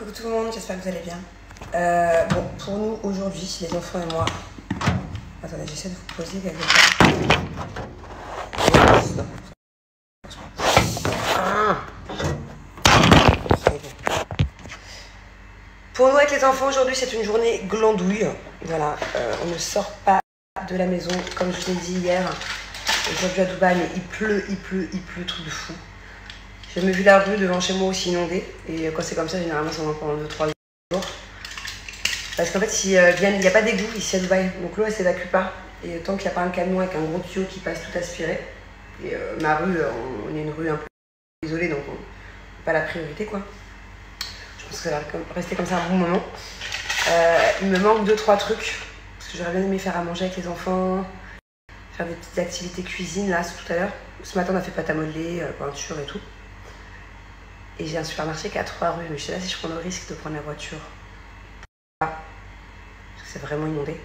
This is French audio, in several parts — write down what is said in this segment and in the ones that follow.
Coucou tout le monde, j'espère que vous allez bien. Bon, pour nous aujourd'hui, les enfants et moi. Attendez, j'essaie de vous poser quelque part. Pour nous avec les enfants aujourd'hui, c'est une journée glandouille. Voilà, on ne sort pas de la maison comme je vous l'ai dit hier. Aujourd'hui à Dubaï, mais il pleut, truc de fou. J'ai jamais vu la rue devant chez moi aussi inondée. Et quand c'est comme ça, généralement, ça va pendant 2-3 jours. Parce qu'en fait, il n'y a pas d'égout ici à Dubaï. Donc l'eau, elle ne s'évacue pas. Et tant qu'il n'y a pas un camion avec un gros tuyau qui passe tout aspiré. Et ma rue, on est une rue un peu isolée, donc on pas la priorité, quoi. Je pense que ça va rester comme ça un bon moment. Il me manque 2-3 trucs. Parce que j'aurais bien aimé faire à manger avec les enfants. Faire des petites activités cuisine, là, tout à l'heure. Ce matin, on a fait pâte à modeler, peinture et tout. Et j'ai un supermarché qui est à 3 rues, mais je sais pas si je prends le risque de prendre la voiture. Parce que c'est vraiment inondé.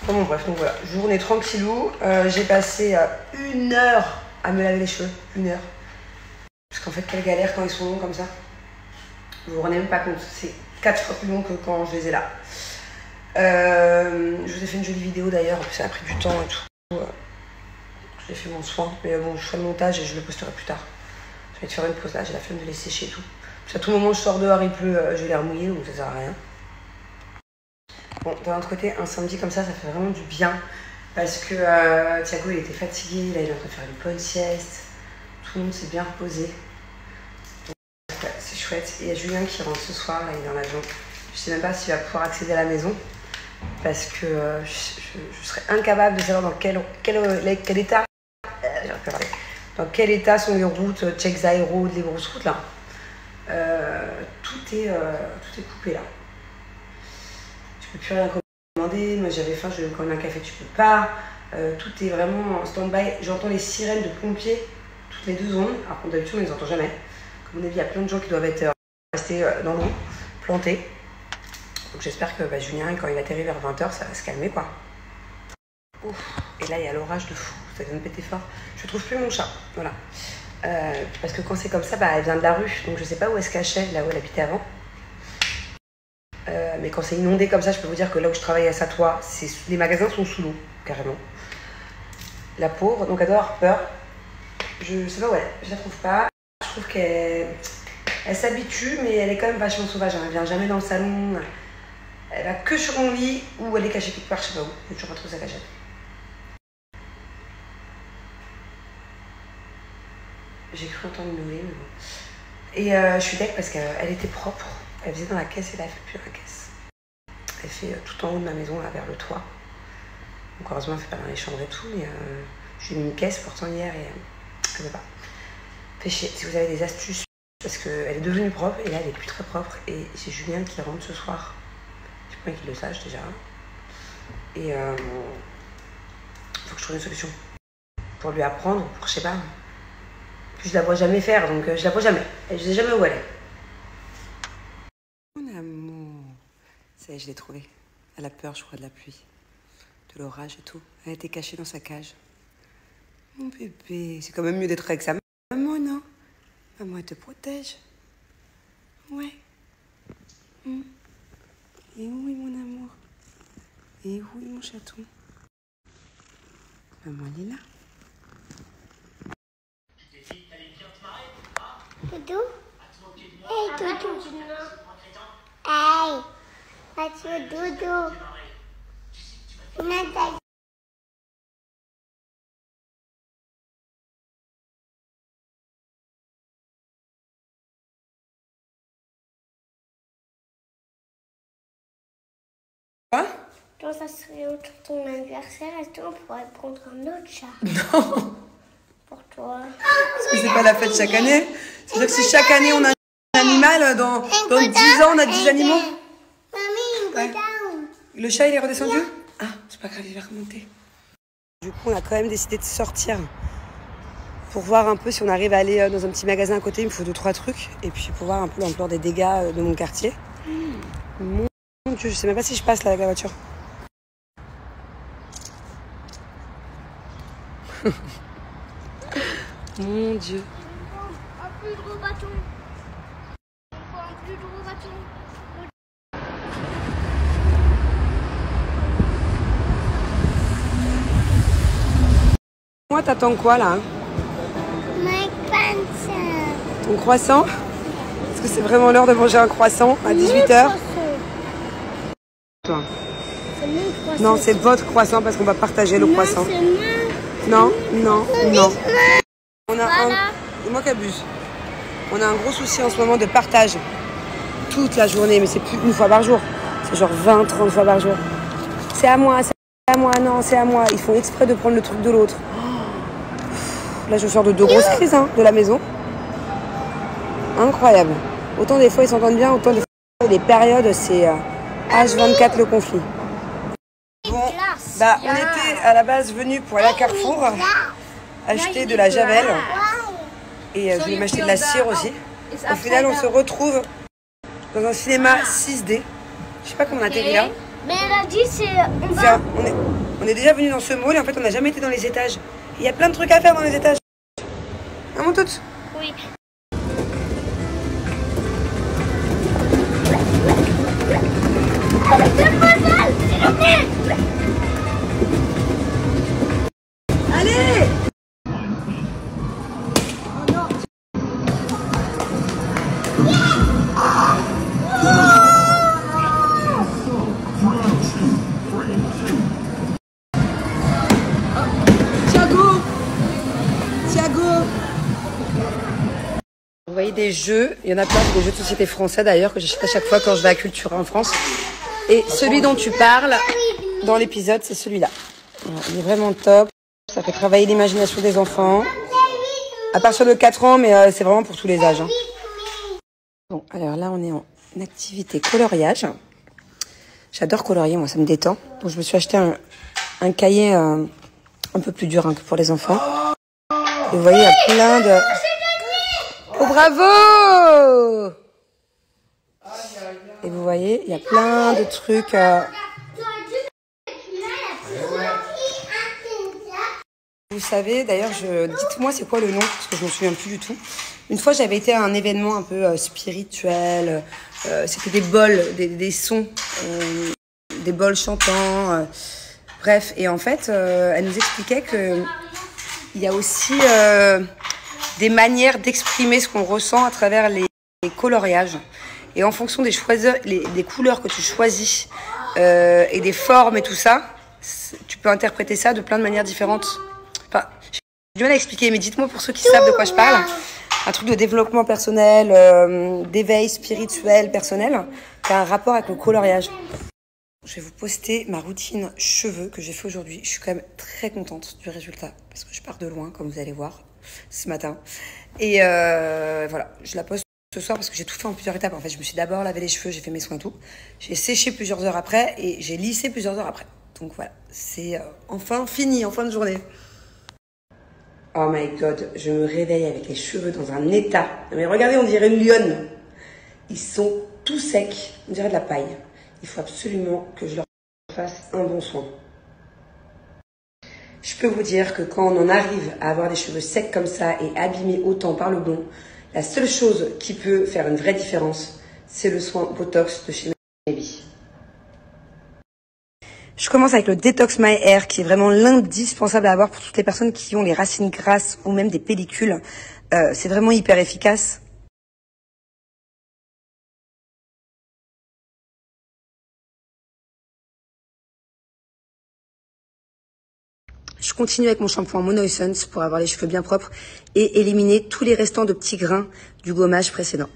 Bon, bref, donc voilà, journée tranquillou. J'ai passé 1 heure à me laver les cheveux. 1 heure. Parce qu'en fait, quelle galère quand ils sont longs comme ça. Vous vous rendez même pas compte. C'est 4 fois plus long que quand je les ai là. Je vous ai fait une jolie vidéo d'ailleurs. En plus, ça a pris du temps et tout. J'ai fait mon soin. Mais bon, je ferai le montage et je le posterai plus tard. Je vais te faire une pause là, j'ai la flemme de les sécher et tout. Puis à tout moment, je sors dehors, il pleut, je vais l'air mouillé, donc ça sert à rien. Bon, d'un autre côté, un samedi comme ça fait vraiment du bien. Parce que Thiago, il était fatigué, là, il est en train de faire une bonne sieste. Tout le monde s'est bien reposé. Donc, ouais, c'est chouette. Et il y a Julien qui rentre ce soir, là, il est dans l'avion. Je sais même pas s'il va pouvoir accéder à la maison. Parce que je serais incapable de savoir dans quel état. J'arrive pas à parler. Dans quel état sont les routes, Chekzai Road, les grosses routes là. Tout est coupé là. Tu peux plus rien commander. Moi j'avais faim, je vais commander un café, tu peux pas. Tout est vraiment en stand-by. J'entends les sirènes de pompiers toutes les 2 secondes. Alors que d'habitude on les entend jamais. Comme on a vu, il y a plein de gens qui doivent être restés dans l'eau, plantés. Donc j'espère que Julien, quand il atterrit vers 20 h, ça va se calmer quoi. Ouf. Et là il y a l'orage de fou, ça vient de péter fort. Je trouve plus mon chat, voilà. Parce que quand c'est comme ça, elle vient de la rue, donc je sais pas où elle se cachait, là où elle habitait avant. Mais quand c'est inondé comme ça, je peux vous dire que là où je travaille à Satois, les magasins sont sous l'eau, carrément. La pauvre, donc elle doit avoir peur. Je sais pas où elle est, je la trouve pas. Je trouve qu'elle s'habitue, mais elle est quand même vachement sauvage. Elle vient jamais dans le salon. Elle va que sur mon lit, ou elle est cachée quelque part, je sais pas où. Je sais toujours pas trop sa cachette. J'ai cru entendre une Noé, mais bon. Et je suis deck parce qu'elle était propre. Elle faisait dans la caisse et là, elle fait plus dans la caisse. Elle fait tout en haut de ma maison, là, vers le toit. Donc heureusement, elle fait pas dans les chambres et tout, mais je lui ai mis une caisse pourtant hier et elle veut pas. Fait chier. Si vous avez des astuces, parce qu'elle est devenue propre et là, elle est plus très propre. Et c'est Julien qui rentre ce soir. Je sais pas qu'il le sache déjà. Et faut que je trouve une solution pour lui apprendre, pour je sais pas. Je la vois jamais faire, donc je la vois jamais. Et je sais jamais où elle est. Mon amour. Ça y est, je l'ai trouvée. Elle a peur, je crois, de la pluie. De l'orage et tout. Elle a été cachée dans sa cage. Mon bébé. C'est quand même mieux d'être avec sa maman, non? Maman, elle te protège. Ouais. Et oui, mon amour. Et oui, mon chaton. Maman, elle est là. Doudou? Hey, Doudou. Hey, Mathieu, Doudou. Nathalie. Quoi? Quand ça serait autour de ton anniversaire, est-ce qu'on pourrait prendre un autre chat? Non. Pour toi. Parce que c'est pas la fête chaque année. C'est-à-dire que si chaque année on a un animal, dans 10 ans on a 10 animaux. Mamie, Ouais. Le chat il est redescendu? Ah, c'est pas grave, il va remonter. Du coup on a quand même décidé de sortir pour voir un peu si on arrive à aller dans un petit magasin à côté. Il me faut 2-3 trucs. Et puis pour voir un peu l'ampleur des dégâts de mon quartier. Mon Dieu, je sais même pas si je passe là avec la voiture. Mon Dieu. Un plus gros bâton. du gros bâton. Moi, t'attends quoi là, hein? My pencil. Ton croissant? Est-ce que c'est vraiment l'heure de manger un croissant à 18h? Toi. C'est mon croissant. Non, c'est votre croissant parce qu'on va partager le croissant. C'est moi. Non, non, non. On a Voilà. c'est moi qui abuse. On a un gros souci en ce moment de partage. Toute la journée, mais c'est plus une fois par jour. C'est genre 20, 30 fois par jour. C'est à moi, non, c'est à moi. Ils font exprès de prendre le truc de l'autre. Là, je sors de 2 grosses crises hein, de la maison. Incroyable. Autant des fois ils s'entendent bien, autant des fois les périodes, c'est H24 le conflit. Bon, bah on était à la base venus pour aller à Carrefour acheter de la javel et je vais m'acheter de la cire aussi. Au final, on se retrouve dans un cinéma 6D. Je sais pas comment on atterrit là. Mais elle a dit c'est... On est déjà venu dans ce mall et en fait on n'a jamais été dans les étages. Il y a plein de trucs à faire dans les étages. Ah mon toutes. Oui. Allez! Thiago! Vous voyez des jeux, il y en a plein, des jeux de société français d'ailleurs que j'achète à chaque fois quand je vais à Cultura en France. Et celui dont tu parles dans l'épisode, c'est celui-là. Voilà, il est vraiment top, ça fait travailler l'imagination des enfants. À partir de 4 ans, mais c'est vraiment pour tous les âges. Hein. Bon, alors là on est en activité coloriage. J'adore colorier, moi ça me détend. Donc je me suis acheté un cahier un peu plus dur hein, que pour les enfants. Et vous voyez, il y a plein de... Oh bravo! Et vous voyez, il y a plein de trucs. Vous savez, d'ailleurs, dites-moi c'est quoi le nom, parce que je me souviens plus du tout. Une fois, j'avais été à un événement un peu spirituel. C'était des bols, des sons, des bols chantants. Bref, et en fait, elle nous expliquait que il y a aussi des manières d'exprimer ce qu'on ressent à travers les coloriages. Et en fonction des couleurs que tu choisis et des formes et tout ça, tu peux interpréter ça de plein de manières différentes. Enfin, j'ai du mal à expliquer, mais dites-moi pour ceux qui savent de quoi je parle. Un truc de développement personnel, d'éveil spirituel personnel, qui a un rapport avec le coloriage. Je vais vous poster ma routine cheveux que j'ai fait aujourd'hui. Je suis quand même très contente du résultat parce que je pars de loin, comme vous allez voir, ce matin. Et voilà, je la poste ce soir parce que j'ai tout fait en plusieurs étapes. En fait, je me suis d'abord lavé les cheveux, j'ai fait mes soins et tout. J'ai séché plusieurs heures après et j'ai lissé plusieurs heures après. Donc voilà, c'est enfin fini, en fin de journée. Oh my god, je me réveille avec les cheveux dans un état. Mais regardez, on dirait une lionne. Ils sont tout secs, on dirait de la paille. Il faut absolument que je leur fasse un bon soin. Je peux vous dire que quand on en arrive à avoir des cheveux secs comme ça et abîmés autant par le blond, la seule chose qui peut faire une vraie différence, c'est le soin Botox de chez Maybe. Je commence avec le Detox My Hair, qui est vraiment l'indispensable à avoir pour toutes les personnes qui ont les racines grasses ou même des pellicules. C'est vraiment hyper efficace. Je continue avec mon shampoing Mono Essence pour avoir les cheveux bien propres et éliminer tous les restants de petits grains du gommage précédent.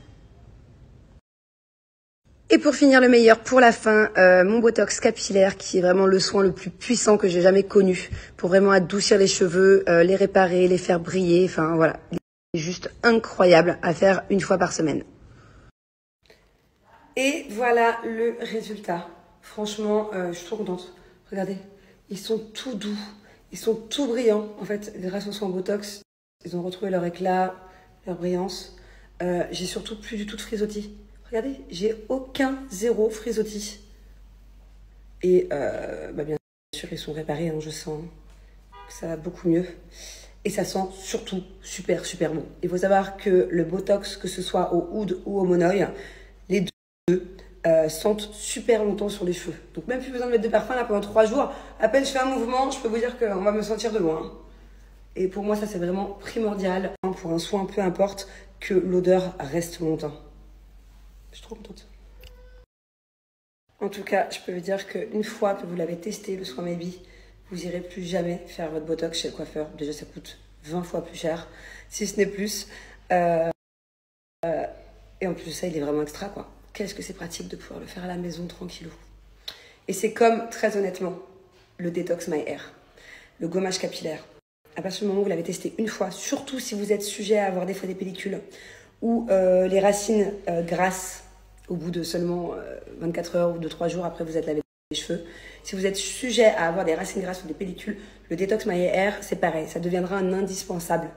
Et pour finir, le meilleur pour la fin, mon Botox capillaire qui est vraiment le soin le plus puissant que j'ai jamais connu pour vraiment adoucir les cheveux, les réparer, les faire briller. Enfin voilà, c'est juste incroyable à faire une fois par semaine. Et voilà le résultat. Franchement, je suis trop contente. Regardez, ils sont tout doux. Ils sont tout brillants, en fait, grâce au soin Botox. Ils ont retrouvé leur éclat, leur brillance. J'ai surtout plus du tout de frisottis. Regardez, j'ai zéro frisottis. Et bien sûr, ils sont réparés, hein, je sens que ça va beaucoup mieux. Et ça sent surtout super, super bon. Il faut savoir que le Botox, que ce soit au oud ou au monoï, Les deux sentent super longtemps sur les cheveux. Donc même plus besoin de mettre de parfum là pendant 3 jours. À peine je fais un mouvement, je peux vous dire qu'on va me sentir de loin. Et pour moi, ça c'est vraiment primordial pour un soin, peu importe, que l'odeur reste longtemps. Je suis trop contente. En tout cas, je peux vous dire qu'une fois que vous l'avez testé, le soin Maybe, vous n'irez plus jamais faire votre botox chez le coiffeur. Déjà, ça coûte 20 fois plus cher, si ce n'est plus. Et en plus de ça, il est vraiment extra, quoi. Qu'est-ce que c'est pratique de pouvoir le faire à la maison tranquillou. Et c'est comme, très honnêtement, le Detox My Hair, le gommage capillaire. À partir du moment où vous l'avez testé une fois, surtout si vous êtes sujet à avoir des fois des pellicules ou les racines grasses au bout de seulement 24 heures ou 2-3 jours après vous êtes lavé les cheveux. Si vous êtes sujet à avoir des racines grasses ou des pellicules, le Detox My Hair, c'est pareil, ça deviendra un indispensable.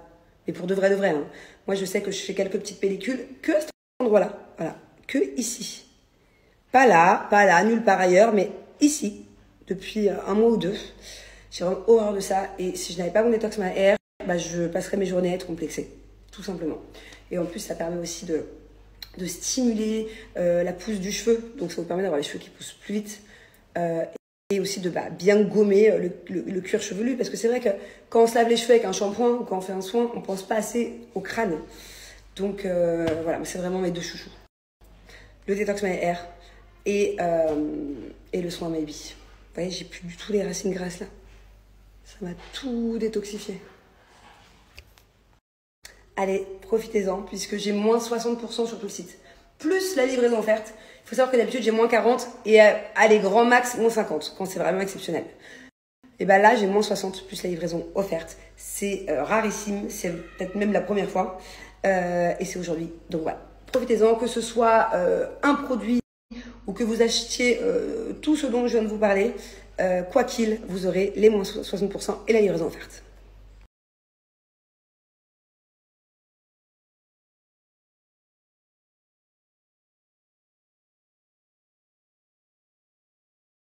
Mais pour de vrai, hein. Moi, je sais que je fais quelques petites pellicules que à cet endroit-là, voilà, que ici. Pas là, nulle part ailleurs, mais ici, depuis un mois ou 2. J'ai vraiment horreur de ça. Et si je n'avais pas mon Detox My Hair, bah, je passerais mes journées à être complexée, tout simplement. Et en plus, ça permet aussi de stimuler la pousse du cheveu. Donc, ça vous permet d'avoir les cheveux qui poussent plus vite. Et aussi de bien gommer le cuir chevelu. Parce que c'est vrai que quand on se lave les cheveux avec un shampoing ou quand on fait un soin, on pense pas assez au crâne. Donc, voilà, c'est vraiment mes deux chouchous. Le Detox My Hair et le soin Maybe. Vous voyez, j'ai plus du tout les racines grasses là. Ça m'a tout détoxifié. Allez, profitez-en, puisque j'ai moins 60% sur tout le site. Plus la livraison offerte. Il faut savoir que d'habitude, j'ai moins 40 et allez, grand max, moins 50, quand c'est vraiment exceptionnel. Et bien là, j'ai moins 60 plus la livraison offerte. C'est rarissime, c'est peut-être même la première fois. Et c'est aujourd'hui. Donc voilà, profitez-en, que ce soit un produit ou que vous achetiez tout ce dont je viens de vous parler. Quoi qu'il, vous aurez les moins 60% et la livraison offerte.